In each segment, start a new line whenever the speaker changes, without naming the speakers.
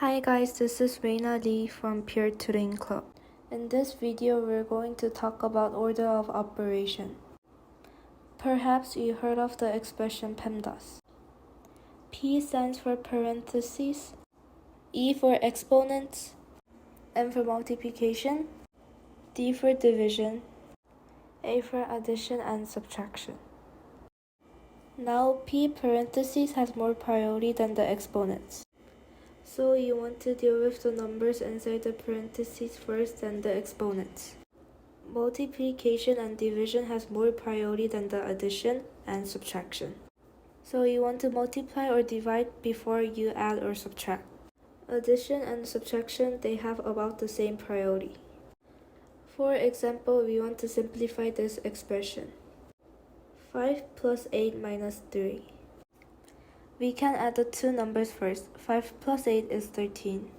Hi guys, this is Reina Lee from Peer Tutoring Club. In this video, we're going to talk about order of operation. Perhaps you heard of the expression pemdas. P stands for parentheses, E for exponents, M for multiplication, D for division, A for addition and subtraction. Now, P parentheses has more priority than the exponents. So you want to deal with the numbers inside the parentheses first, then the exponents. Multiplication and division has more priority than the addition and subtraction. So you want to multiply or divide before you add or subtract. Addition and subtraction, they have about the same priority. For example, we want to simplify this expression. 5 plus 8 minus 3. We can add the two numbers first. 5 plus 8 is 13.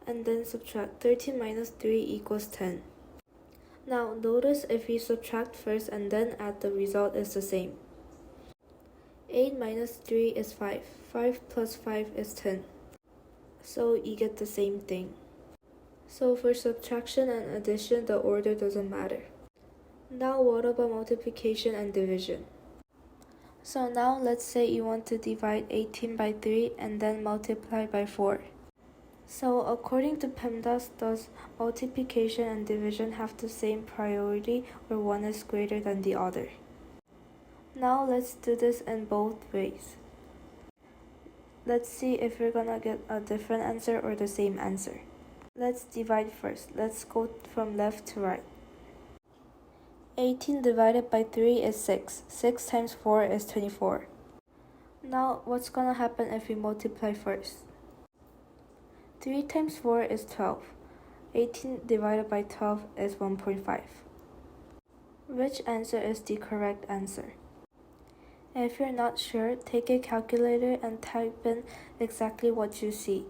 And then subtract. 13 minus 3 equals 10. Now notice if we subtract first and then add, the result is the same. 8 minus 3 is 5. 5 plus 5 is 10. So you get the same thing. So for subtraction and addition, the order doesn't matter. Now what about multiplication and division? So now let's say you want to divide 18 by 3 and then multiply by 4. So according to PEMDAS, does multiplication and division have the same priority, or one is greater than the other? Now let's do this in both ways. Let's see if we're gonna get a different answer or the same answer. Let's divide first. Let's go from left to right. 18 divided by 3 is 6. 6 times 4 is 24. Now, what's gonna happen if we multiply first? 3 times 4 is 12. 18 divided by 12 is 1.5. Which answer is the correct answer? If you're not sure, take a calculator and type in exactly what you see.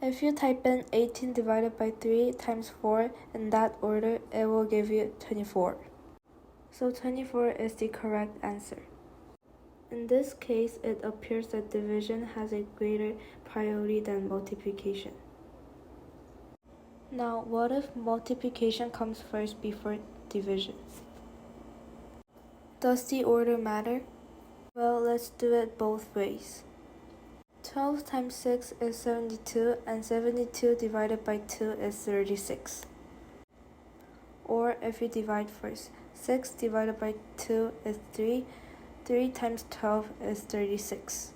If you type in 18 divided by 3 times 4 in that order, it will give you 24. So 24 is the correct answer. In this case, it appears that division has a greater priority than multiplication. Now, what if multiplication comes first before division? Does the order matter? Well, let's do it both ways. 12 times 6 is 72, and 72 divided by 2 is 36. Or if you divide first, 6 divided by 2 is 3. 3 times 12 is 36.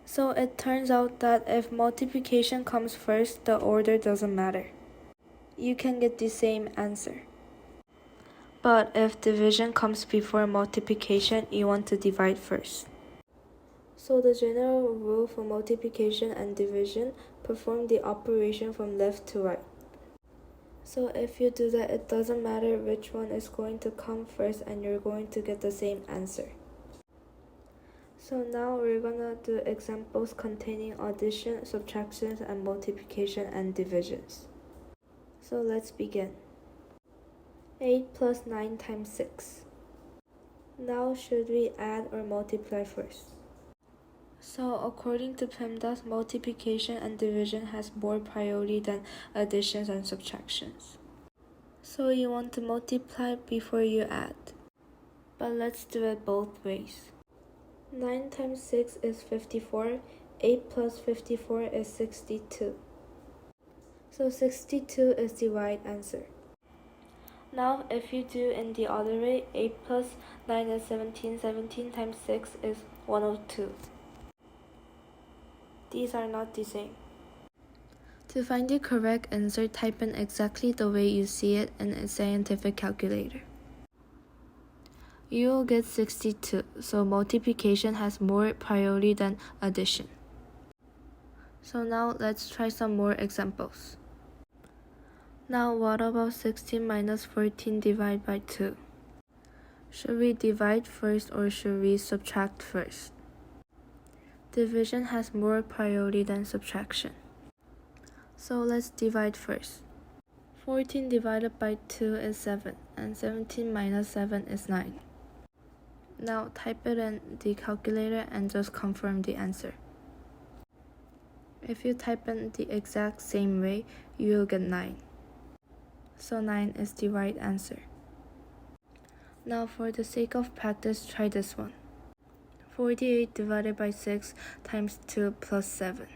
So it turns out that if multiplication comes first, the order doesn't matter. You can get the same answer. But if division comes before multiplication, you want to divide first. So the general rule for multiplication and division, perform the operation from left to right. So if you do that, it doesn't matter which one is going to come first, and you're going to get the same answer. So now we're gonna do examples containing addition, subtractions, and multiplication and divisions. So let's begin. 8 plus 9 times 6. Now should we add or multiply first? So according to PEMDAS, multiplication and division has more priority than additions and subtractions. So you want to multiply before you add. But let's do it both ways. 9 times 6 is 54. 8 plus 54 is 62. So 62 is the right answer. Now if you do in the other way, 8 plus 9 is 17. 17 times 6 is 102. These are not the same. To find the correct answer, type in exactly the way you see it in a scientific calculator. You will get 62, so multiplication has more priority than addition. So now let's try some more examples. Now what about 16 minus 14 divided by 2? Should we divide first or should we subtract first? Division has more priority than subtraction. So let's divide first. 14 divided by 2 is 7, and 17 minus 7 is 9. Now type it in the calculator and just confirm the answer. If you type in the exact same way, you will get 9. So 9 is the right answer. Now for the sake of practice, try this one. 48 divided by 6 times 2 plus 7.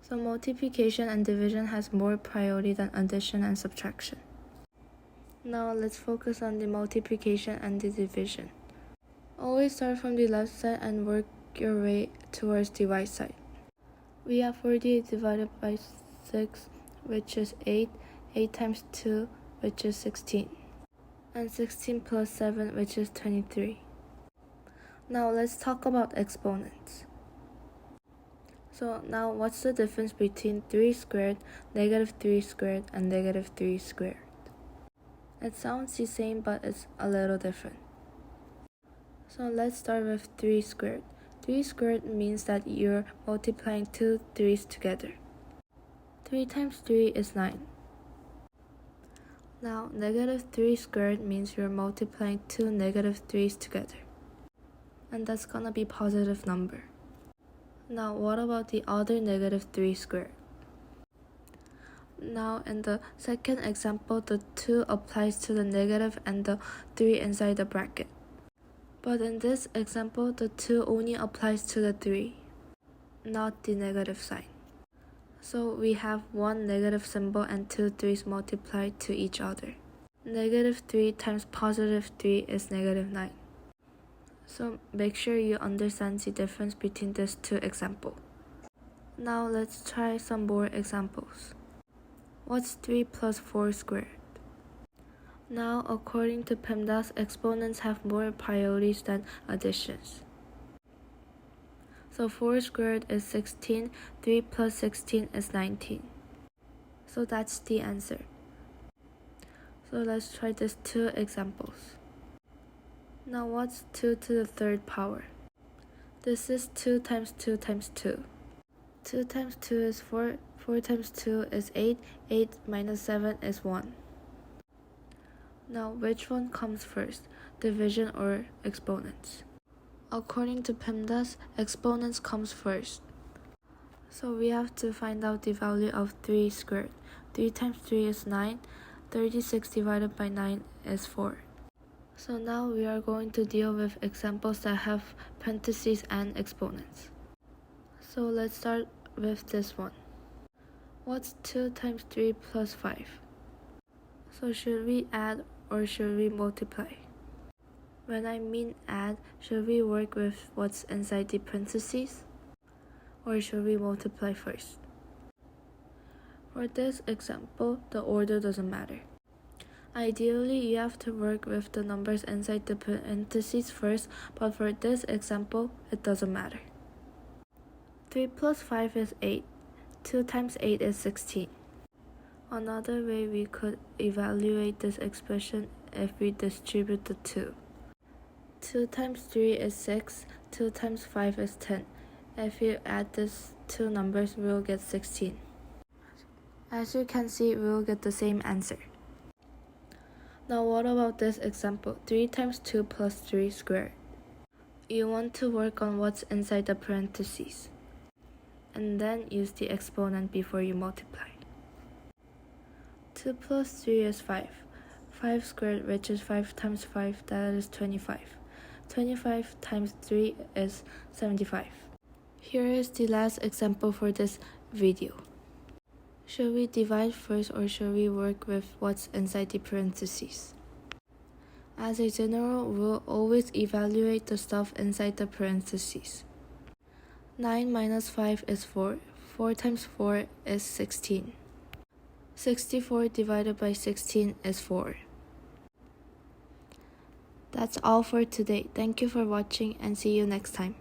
So multiplication and division has more priority than addition and subtraction. Now let's focus on the multiplication and the division. Always start from the left side and work your way towards the right side. We have 48 divided by 6, which is 8, 8 times 2, which is 16, and 16 plus 7, which is 23. Now let's talk about exponents. So now what's the difference between 3 squared, negative 3 squared, and negative 3 squared? It sounds the same, but it's a little different. So let's start with 3 squared. 3 squared means that you're multiplying two 3's together. 3 times 3 is 9. Now negative 3 squared means you're multiplying two negative 3's together. And that's gonna be positive number. Now what about the other negative 3 squared? Now in the second example, the 2 applies to the negative and the 3 inside the bracket. But in this example, the 2 only applies to the 3, not the negative sign. So we have one negative symbol and two 3's multiplied to each other. Negative 3 times positive 3 is negative 9. So make sure you understand the difference between these two examples. Now let's try some more examples. What's 3 plus 4 squared? Now according to PEMDAS, exponents have more priorities than additions. So 4 squared is 16, 3 plus 16 is 19. So that's the answer. So let's try these two examples. Now what's 2 to the third power? This is 2 times 2 times 2. 2 times 2 is 4, 4 times 2 is 8, 8 minus 7 is 1. Now which one comes first, division or exponents? According to PEMDAS, exponents comes first. So we have to find out the value of 3 squared. 3 times 3 is 9, 36 divided by 9 is 4. So now we are going to deal with examples that have parentheses and exponents. So let's start with this one. What's 2 times 3 plus 5? So should we add or should we multiply? When I mean add, should we work with what's inside the parentheses? Or should we multiply first? For this example, the order doesn't matter. Ideally, you have to work with the numbers inside the parentheses first, but for this example, it doesn't matter. 3 plus 5 is 8. 2 times 8 is 16. Another way we could evaluate this expression if we distribute the 2. 2 times 3 is 6. 2 times 5 is 10. If you add these two numbers, we will get 16. As you can see, we will get the same answer. Now what about this example, 3 times 2 plus 3 squared? You want to work on what's inside the parentheses, and then use the exponent before you multiply. 2 plus 3 is 5. 5 squared, which is 5 times 5, that is 25. 25 times 3 is 75. Here is the last example for this video. Should we divide first or should we work with what's inside the parentheses? As a general rule, always evaluate the stuff inside the parentheses. 9 minus 5 is 4. 4 times 4 is 16. 64 divided by 16 is 4. That's all for today. Thank you for watching and see you next time.